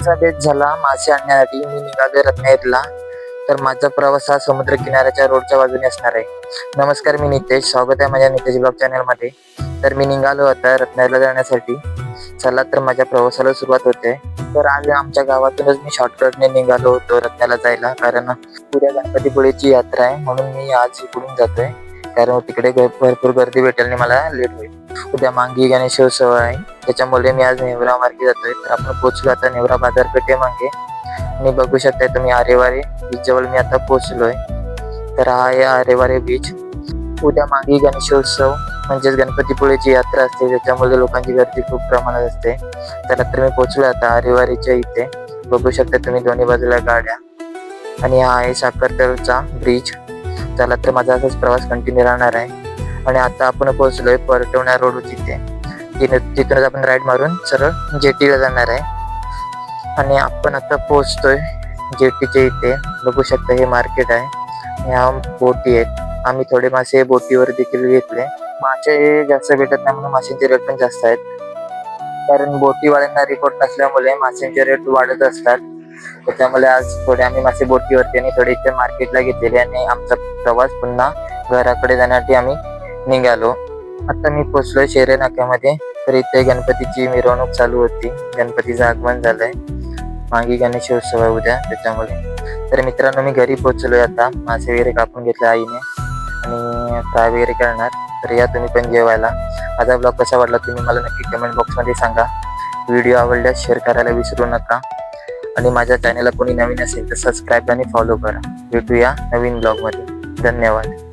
चा बेत झाला मासे आणण्यासाठी मी निघालो रत्नागिरीला. तर माझा प्रवास हा समुद्र किनाऱ्याच्या रोडच्या बाजूने असणार आहे. नमस्कार, मी नितेश. स्वागत आहे माझ्या नितेश ब्लॉग चॅनल मध्ये. तर मी निघालो आता रत्नागिरीला जाण्यासाठी. चला तर माझ्या प्रवासाला सुरुवात होते. तर आज आमच्या गावातूनच मी शॉर्टकटने निघालो होतो रत्नागिरीला जायला, कारण उद्या गणपतीपुळेची यात्रा आहे. म्हणून मी आज इकडून जातोय, कारण तिकडे भरपूर गर्दी भेटेल आणि मला लेट होईल. उद्या मांगी गणेशोत्सव आहे, त्याच्यामुळे मी आज नेवरा मार्गे जातोय. तर आपण पोहोचलो आता नेवरा बाजारपेठे मागे आणि बघू शकताय तुम्ही आरेवारे बीच जवळ मी आता पोहोचलोय. तर हा आहे आरेवारे बीच. उद्या मांगी गणेशोत्सव म्हणजेच गणपतीपुळेची यात्रा असते, त्याच्यामुळे लोकांची गर्दी खूप प्रमाणात असते. तर मी पोहोचलो आता आरेवारीच्या इथे. बघू शकता तुम्ही दोन्ही बाजूला गाड्या, आणि हा आहे साखरतळचा ब्रिज. चला तर माझा असाच प्रवास कंटिन्यू राहणार आहे. आणि आता आपण पोहोचलोय परटवणा रोड तिथे. तिथूनच आपण राईड मारून सरळ जेटीला जाणार आहे. आणि आपण आता पोहोचतोय जेटीच्या इथे. बघू शकता हे मार्केट आहे, ह्या बोटी आहेत. आम्ही थोडे मासे बोटीवर देखील घेतले. मासे जास्त भेटत नाही म्हणून माशांचे रेट पण जास्त आहेत, कारण बोटीवाल्यांना रिपोर्ट नसल्यामुळे माशांचे रेट वाढत असतात. त्याच्यामुळे आज थोडे आम्ही मासे बोटीवरती आणि थोडे इथे मार्केटला घेतलेले, आणि आमचा प्रवास पुन्हा घराकडे जाण्यासाठी आम्ही निघालो. आता मी पोहोचलोय शेरे नाक्यामध्ये. तर इथे गणपतीची मिरवणूक चालू होती. गणपतीचं आगमन झालंय. मागी गणेशोत्सव आहे उद्या, त्याच्यामुळे. तर मित्रांनो, मी घरी पोहोचलोय आता. मासे वगैरे कापून घेतले आईने आणि फ्राय वगैरे करणार. तर या तुम्ही पण जेवायला. माझा ब्लॉग कसा वाटला तुम्ही मला नक्की कमेंट बॉक्समध्ये सांगा. व्हिडिओ आवडल्यास शेअर करायला विसरू नका. आणि माझ्या चॅनलला कोणी नवीन असेल तर सबस्क्राईब आणि फॉलो करा. भेटूया नवीन ब्लॉगमध्ये. धन्यवाद.